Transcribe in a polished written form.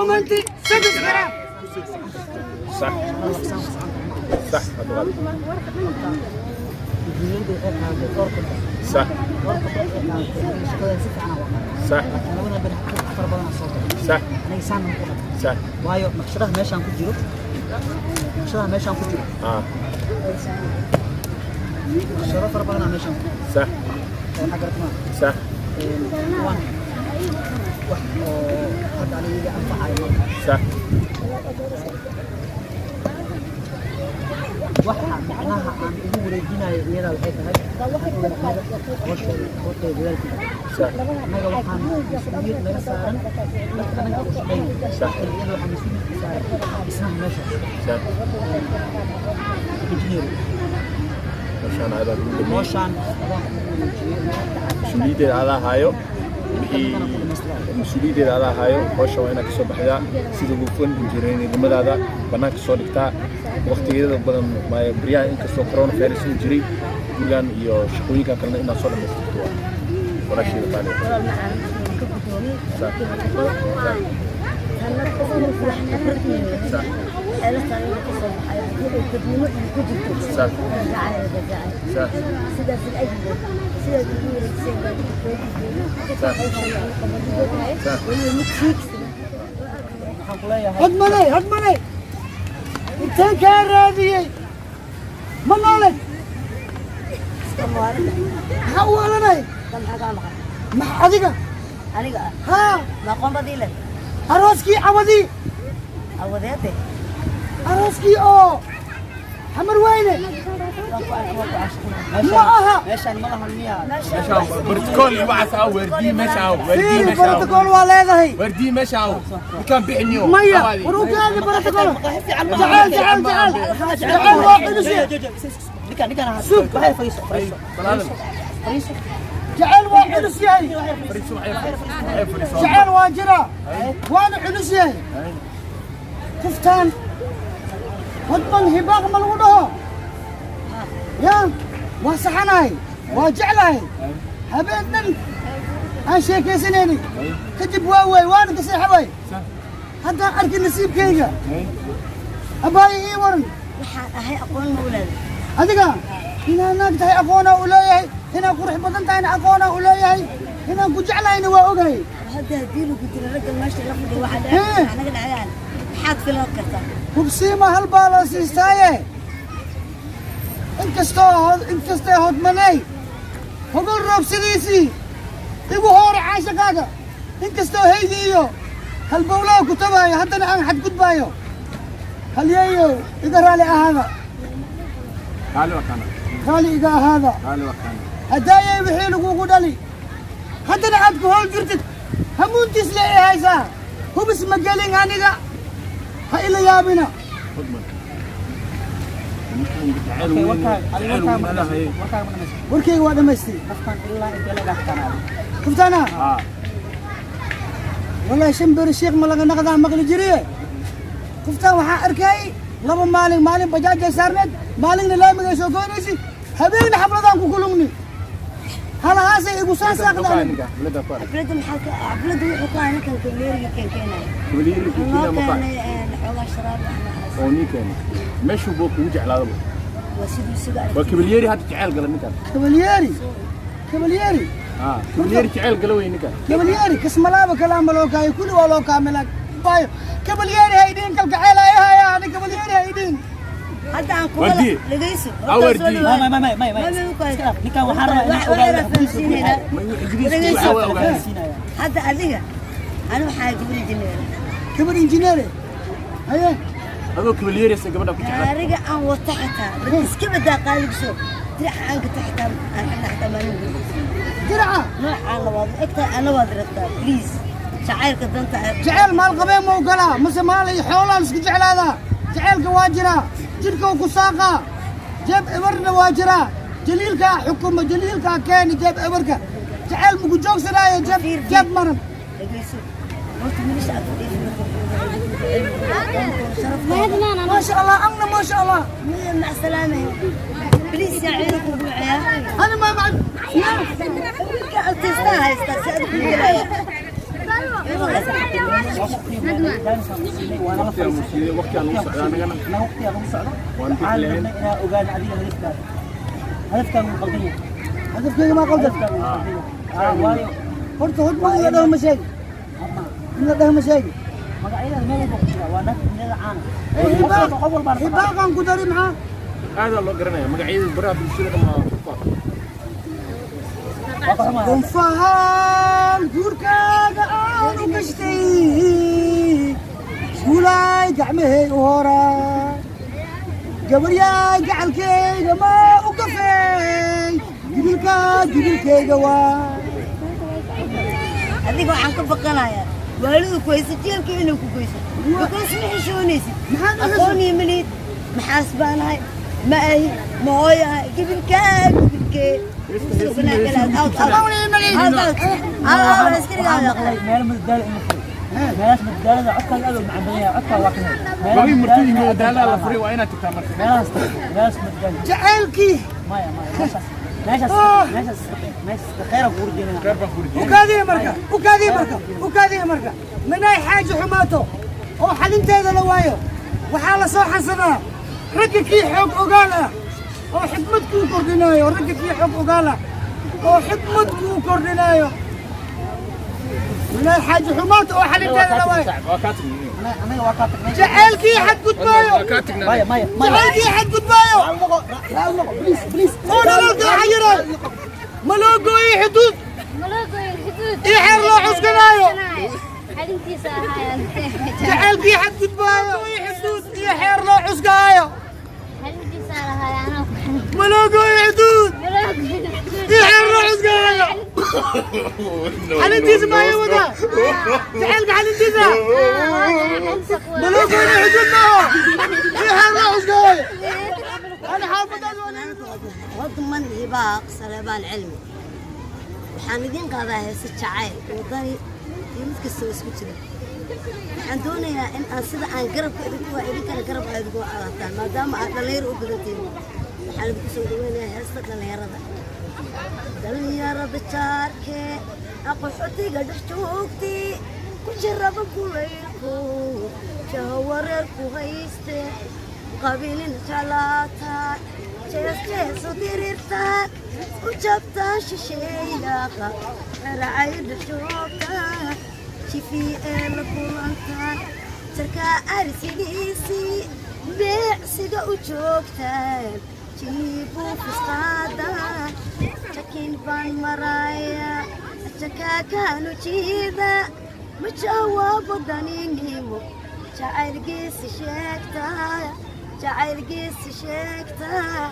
كومنتي سبسكرايب صح صح هذا غلط صح صح صح صح وايو مقشرها ماشي aan ku jiro مقشرها ماشي aan ku jiro مقشرها fara badan aan meeshan صح صح wax oo hadda aniga anfacayo صح waxa macnaha aan ugu wareejinayo iyada waxay tahay waxa صح anaga waxaan mas'uuliyad naga saaran dadka anaga u shaqeeyo صح iyada waxaan mas'uuliyad saaran isnaha meesha صح engineer عشان هذا mooshan مسؤولية على هايو مسؤولية على هايو هوش وأنا كسب حدا سيد وقفون إنجيرين لماذا هذا بناك صادقتا وقت يدا بدن ما بريا إنك سكرون فارس إنجري كلان يو شقوي كان كلنا إن صار مستوى ولا شيء ثاني صح صح صح صح هد مني انت كان راضي من مالك حولني ما حديقة ها ما قوم بديلك أروسكي عودي عوديتك أروسكي أو حمر وينه معها ماشي ما لهم المياه مشاو بروتوكول يبعث أو وردي مشاو وردي في مشاو بروتوكول ولا هي وردي مشاو كان بيعنيو مية بروتوكول بروتوكول تعال تعال تعال تعال واحد نكان سوق هاي فريسو تعال واحد سياي تعال واجرة وانا حلسياي كفتان هدبن هباق ملوده يا واسحناي واجعلاي هبينن aan sheekaysanayni kadib waa way waana ka seexabay haddaan arkin nasiibkayga abaayo ii waran waxaan ahay aqoon mawlad adiga inaan naag tahay aqoona u leeyahay inaan qurux badan tahayna aqoona u leeyahay inaan ku jeclayna waa ogahay hadda hadii lagu dilo ragga meesha la fadhiyo waxa anaga dhacayaan maxaad filan kartaa hubsiima hal baa loo siistaaye inkastoo hodmanay hogol roobsidiisii igu hoore caashaqaaga inkastoo haydi iyo halbowlaha ku tabaayo haddana aan xadgudbaayo halyeeyo iga raali ahaada raali iga ahaada haddaayay wixii lagugu dhali haddana aad ku hool jirtid hamuuntiis le i haysaa hubis ma gelin aniga ha ila yaabina warkayga waa dhamaystay kuftaana والله شنبر الشيخ ملقى نقدر مقل جريه كفتان waxaa arkay laba maalin bajaaj saarneed maalin laamiga soo goynaysi habeen xafladaan ku kulugni halahaas ay igu soo saaqdaan xafladu maxaa xafladu wuxuu ka ahay kan kuleeriga keenay كبليري كنا مقع xogaa sharaab أوني كان مشوا بوك وجع لا ضبط وسيدو وكبليري هاد تعال قال نكان كبليري كبليري تعال قالوا نكان كبليري كسم الله كلام لوكاي كل ولو كاملك باي كبليري هيدين كالكعيل يا أنا كبليري هيدين hadda aan ku Wardii. lagayso Wardii. ninkan waxaan rabaa inaan ogaado hadda adiga anu waxaa gabar injineer gabar injineer haye هذا كبليري سجبنا كنت gaariga aan wata xitaa iska badaa qaaligiso diraca aan gata xitaa aan xataa maalin dirca noocaan la wado egta ana waad rabtaa please shacayrka danta jacayl maal qabeen ma ogala mase maal iyo xoolaan isku jeclaada jacaylka waa jira jirka ku saaqa jeeb ebarna waa jira jaliilka xukuma jaliilka keeni jeeb ebarka jacayl mugu joogsanaayo jeeb maran lagayso horta milisha aad ما شاء الله أنا ما شاء الله مع السلامة بليز يا عينك وبوعيا أنا ما بعد تستاهل وقت أنا وصل أنا وأنا بحلين هدفك من قلبي هدف كذا ما قلت وايو قلت ما لديهم مشاكل ما لديهم مشاكل مقاعدة ما يبغى وانا من العانة حباقا قدري معاه هذا الله قرناه مقاعد البراد بالسوق ما قنفهان قوركاga aanu gashtay guulaay gacmahey u horaa gabaryaay gacalkayga ma u kafeey gibilkayga waa adiga waxaan ka baqanayaa waalidu ku haysa jeelka inuu ku goyso because ma xishoonaysid aqoonii malid maxaas baanahay ma ahi ma hooyahay gibilkee مال مدال مالاش مدال عدك الأول مع بنية عدك واحد باقي مرتين مدال على فري وأنا تكمل مالاش مدال جعلكي مايا ماشي خير بورجينا وكادي مركا من أي حاجة حماته وحلنت هذا لوايو وحالة صاحا صدا رككي حق وقاله وحكمتكو كوردينايو رككي حق وقاله وحكمتكو كوردينايو من أي حاجة حماته وحلنت هذا لوايو أنا وقعت جعلكي حق قدبايو مايا جعلكي حق قدبايو لا بليز أنا لقى حجرة ملوكو إيه حدود إيه حرلو حسكنايو جعلكي حق قدبايو إيه حدود إيه حرلو حسكايو ملوكو إيه حدود إيه حرلو حسكايو حلنتيس ما يودا جعلك حلنتيسا ملوكو إيه حدود ما إيه حرلو حسكايو أنا حافظ وضمن هباق سلبان علمي waxaan idin qaadaa heese jacayl wadani iyo mid kasta oo isku jira waxaan doonayaa in aan sida aan garabka idinku waa idinkana garab aad ugu qaadataan maadaama aad dhalinyaro u badantiin waxaan idinku soo dhaweynayaa heesta dhalinyarada jaarkee aqoxotiga dhex joogtay ku jaraba kulaylku jahawareerku hayste qabiilina jeclaataan jees u dirirtaan u jabtaan shisheeyaqa racayda joogtaan jifii ee la kulantaan sarkaa arsigiisii beecsiga u joogtaan jiibuu fisqaadaan jakin baan maraya jakaakaanu jiida ma jawaabo daninimo jacaylgiisi sheegtaa jacaylgiisi sheegtaa